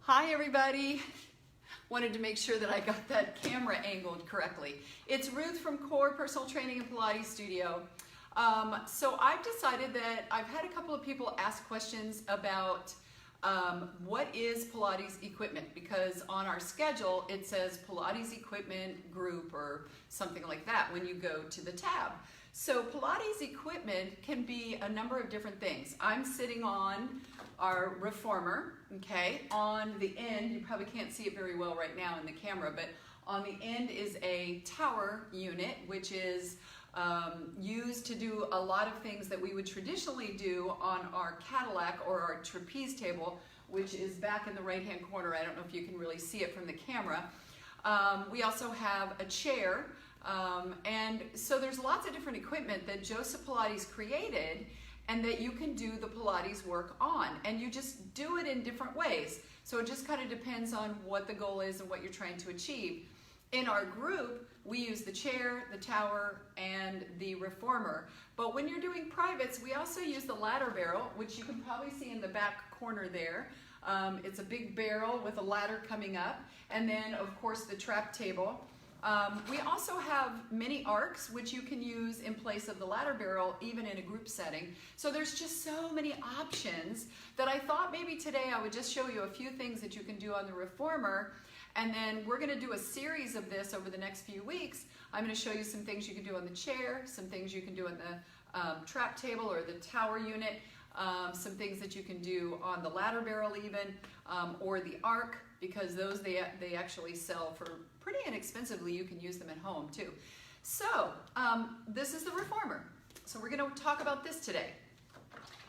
Hi everybody. Wanted to make sure that I got that camera angled correctly. It's Ruth from Core Personal Training and Pilates Studio. So I've decided that I've had a couple of people ask questions about what is Pilates equipment, because on our schedule it says Pilates equipment group or something like that when you go to the tab. So Pilates equipment can be a number of different things. I'm sitting on our reformer, okay? On the end, you probably can't see it very well right now in the camera, but on the end is a tower unit, which is used to do a lot of things that we would traditionally do on our Cadillac or our trapeze table, which is back in the right-hand corner. I don't know if you can really see it from the camera. We also have a chair, and so there's lots of different equipment that Joseph Pilates created and that you can do the Pilates work on, and you just do it in different ways. So it just kind of depends on what the goal is and what you're trying to achieve. In our group, we use the chair, the tower, and the reformer. But when you're doing privates, we also use the ladder barrel, which you can probably see in the back corner there. It's a big barrel with a ladder coming up, and then of course the trap table. We also have mini arcs, which you can use in place of the ladder barrel, even in a group setting. So there's just so many options that I thought maybe today I would just show you a few things that you can do on the reformer, and then we're gonna do a series of this over the next few weeks. I'm gonna show you some things you can do on the chair, some things you can do on the trap table or the tower unit, some things that you can do on the ladder barrel even, or the arc, because those they actually sell for pretty inexpensively. You can use them at home too. So this is the reformer. So we're going to talk about this today.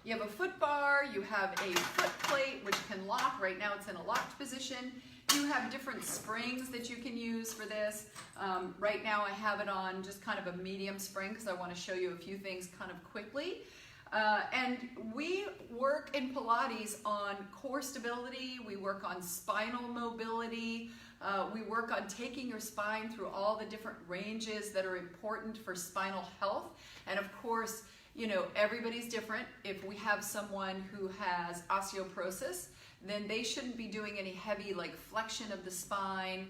You have a foot bar, you have a foot plate which can lock. Right now it's in a locked position. You have different springs that you can use for this. Right now I have it on just kind of a medium spring because I want to show you a few things kind of quickly. And we work in Pilates on core stability, we work on spinal mobility, we work on taking your spine through all the different ranges that are important for spinal health. And of course, you know, everybody's different. If we have someone who has osteoporosis, then they shouldn't be doing any heavy like flexion of the spine,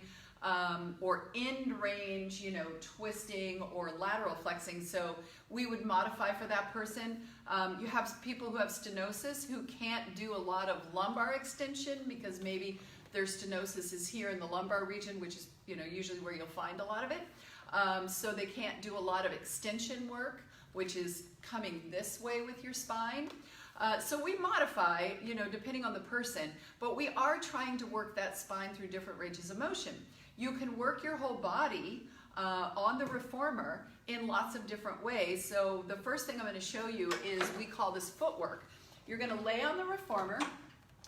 or end range, you know, twisting or lateral flexing. So we would modify for that person. You have people who have stenosis who can't do a lot of lumbar extension because maybe their stenosis is here in the lumbar region, which is, you know, usually where you'll find a lot of it. So they can't do a lot of extension work, which is coming this way with your spine. So we modify, you know, depending on the person, but we are trying to work that spine through different ranges of motion. You can work your whole body on the reformer in lots of different ways. So the first thing I'm going to show you is, we call this footwork. You're going to lay on the reformer,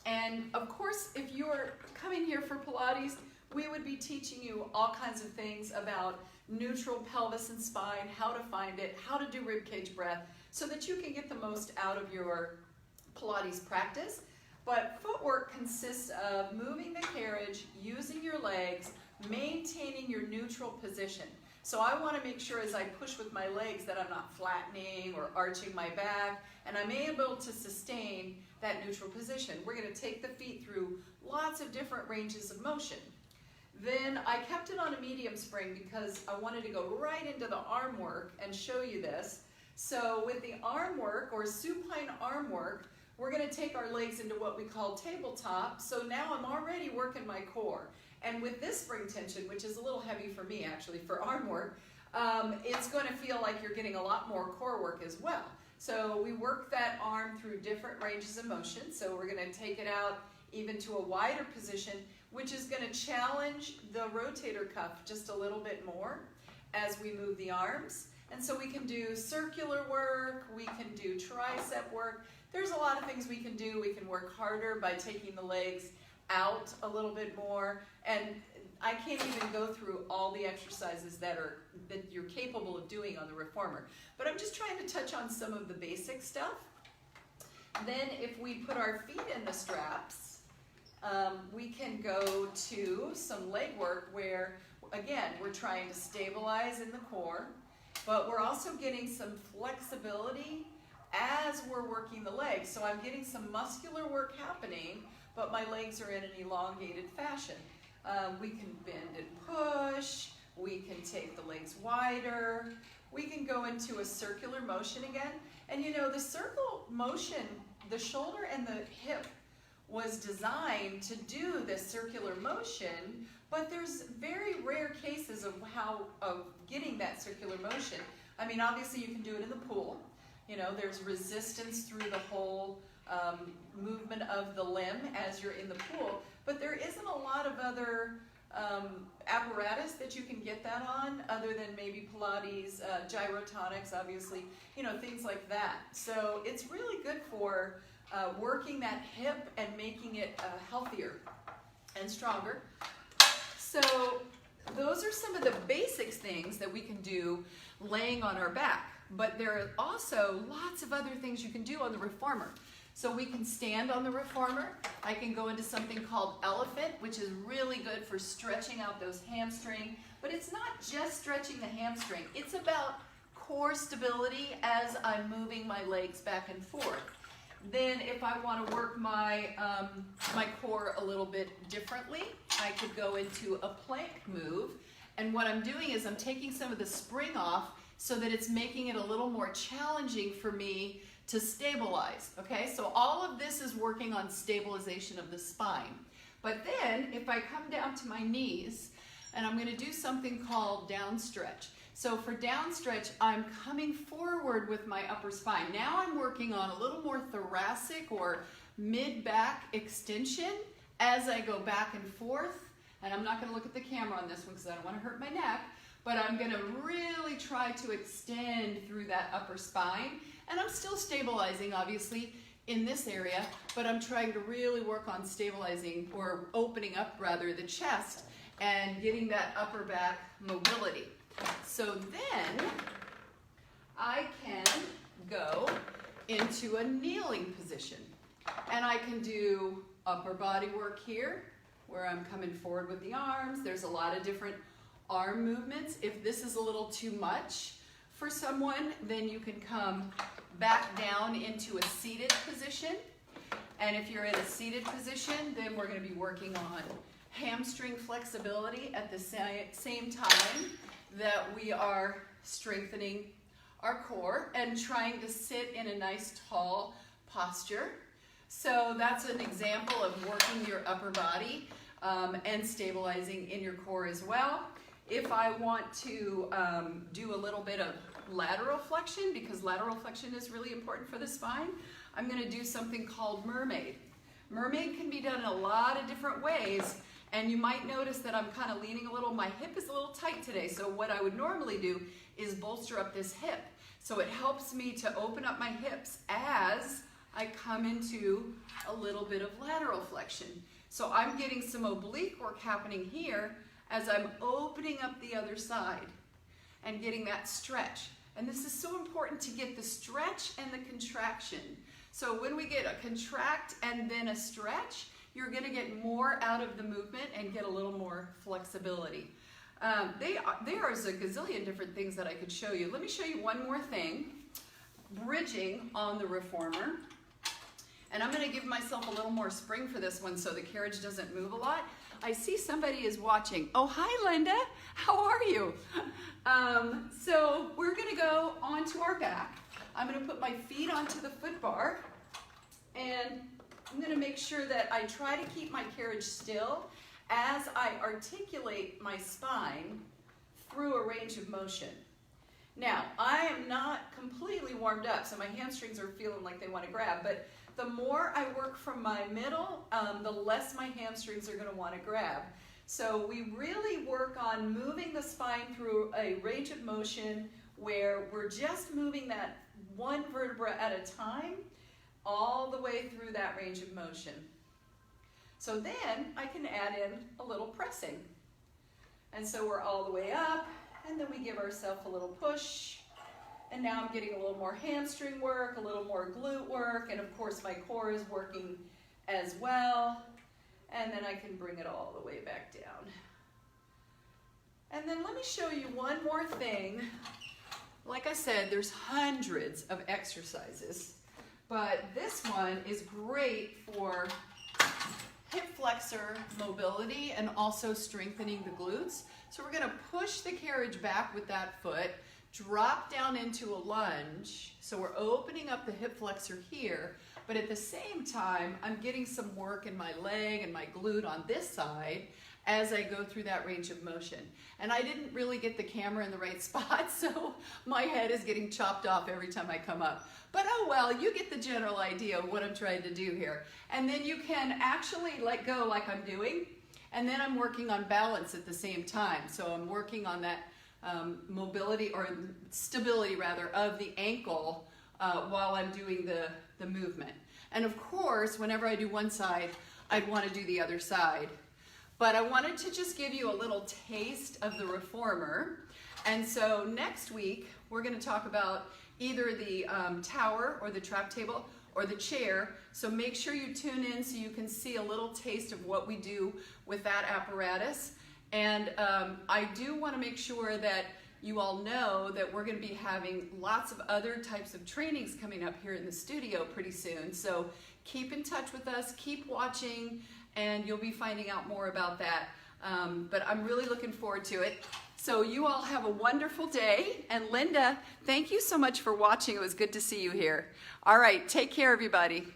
and of course if you're coming here for Pilates, we would be teaching you all kinds of things about neutral pelvis and spine, how to find it, how to do ribcage breath, so that you can get the most out of your Pilates practice. But footwork consists of moving the carriage, using your legs, maintaining your neutral position. So I want to make sure as I push with my legs that I'm not flattening or arching my back, and I'm able to sustain that neutral position. We're going to take the feet through lots of different ranges of motion. Then I kept it on a medium spring because I wanted to go right into the arm work and show you this. So with the arm work, or supine arm work, we're going to take our legs into what we call tabletop. So now I'm already working my core. And with this spring tension, which is a little heavy for me actually for arm work, it's going to feel like you're getting a lot more core work as well. So we work that arm through different ranges of motion. So we're going to take it out even to a wider position, which is going to challenge the rotator cuff just a little bit more as we move the arms. And so we can do circular work, we can do tricep work. There's a lot of things we can do. We can work harder by taking the legs out a little bit more. And I can't even go through all the exercises that you're capable of doing on the reformer. But I'm just trying to touch on some of the basic stuff. Then if we put our feet in the straps, we can go to some leg work where, again, we're trying to stabilize in the core, but we're also getting some flexibility as we're working the legs. So I'm getting some muscular work happening, but my legs are in an elongated fashion. We can bend and push, we can take the legs wider, we can go into a circular motion again. And you know, the circle motion, the shoulder and the hip was designed to do this circular motion, but there's very rare cases of getting that circular motion. I mean, obviously you can do it in the pool. You know, there's resistance through the whole movement of the limb as you're in the pool, but there isn't a lot of other apparatus that you can get that on other than maybe Pilates, gyrotonics, obviously, you know, things like that. So it's really good for working that hip and making it healthier and stronger. So those are some of the basic things that we can do laying on our back, but there are also lots of other things you can do on the reformer. So we can stand on the reformer. I can go into something called elephant, which is really good for stretching out those hamstring, but it's not just stretching the hamstring. It's about core stability as I'm moving my legs back and forth. Then if I want to work my core a little bit differently, I could go into a plank move. And what I'm doing is I'm taking some of the spring off so that it's making it a little more challenging for me to stabilize, okay? So all of this is working on stabilization of the spine. But then if I come down to my knees, and I'm gonna do something called down stretch. So for down stretch, I'm coming forward with my upper spine. Now I'm working on a little more thoracic or mid-back extension as I go back and forth. And I'm not gonna look at the camera on this one because I don't wanna hurt my neck, but I'm gonna really try to extend through that upper spine. And I'm still stabilizing, obviously, in this area, but I'm trying to really work on stabilizing, or opening up rather, the chest and getting that upper back mobility. So then I can go into a kneeling position. And I can do upper body work here, where I'm coming forward with the arms. There's a lot of different arm movements. If this is a little too much for someone, then you can come back down into a seated position. And if you're in a seated position, then we're going to be working on hamstring flexibility at the same time that we are strengthening our core and trying to sit in a nice tall posture. So that's an example of working your upper body and stabilizing in your core as well. If I want to do a little bit of lateral flexion, because lateral flexion is really important for the spine, I'm going to do something called mermaid. Mermaid can be done in a lot of different ways, and you might notice that I'm kind of leaning a little, my hip is a little tight today, so what I would normally do is bolster up this hip. So it helps me to open up my hips as I come into a little bit of lateral flexion. So I'm getting some oblique work happening here as I'm opening up the other side and getting that stretch. And this is so important to get the stretch and the contraction. So when we get a contract and then a stretch, you're gonna get more out of the movement and get a little more flexibility. There is a gazillion different things that I could show you. Let me show you one more thing. Bridging on the reformer. And I'm gonna give myself a little more spring for this one so the carriage doesn't move a lot. I see somebody is watching. Oh, hi, Linda. How are you? So we're going to go onto our back. I'm going to put my feet onto the foot bar, and I'm going to make sure that I try to keep my carriage still as I articulate my spine through a range of motion. Now, I am not completely warmed up, so my hamstrings are feeling like they want to grab, but the more I work from my middle, the less my hamstrings are going to want to grab. So we really work on moving the spine through a range of motion where we're just moving that one vertebra at a time all the way through that range of motion. So then I can add in a little pressing. And so we're all the way up, and then we give ourselves a little push. And now I'm getting a little more hamstring work, a little more glute work, and of course my core is working as well. And then I can bring it all the way back down. And then let me show you one more thing Like I said, there's hundreds of exercises, but this one is great for hip flexor mobility and also strengthening the glutes. So we're going to push the carriage back with that foot, drop down into a lunge. So we're opening up the hip flexor here, but at the same time, I'm getting some work in my leg and my glute on this side as I go through that range of motion. And I didn't really get the camera in the right spot, so my head is getting chopped off every time I come up. But oh well, you get the general idea of what I'm trying to do here. And then you can actually let go like I'm doing, and then I'm working on balance at the same time. So I'm working on that mobility, or stability rather, of the ankle while I'm doing the movement. And of course, whenever I do one side, I'd want to do the other side. But I wanted to just give you a little taste of the reformer. And so next week, we're going to talk about either the tower or the trap table or the chair. So make sure you tune in so you can see a little taste of what we do with that apparatus. And I do want to make sure that you all know that we're going to be having lots of other types of trainings coming up here in the studio pretty soon. So keep in touch with us, keep watching, and you'll be finding out more about that. But I'm really looking forward to it. So you all have a wonderful day. And Linda, thank you so much for watching. It was good to see you here. All right, take care, everybody.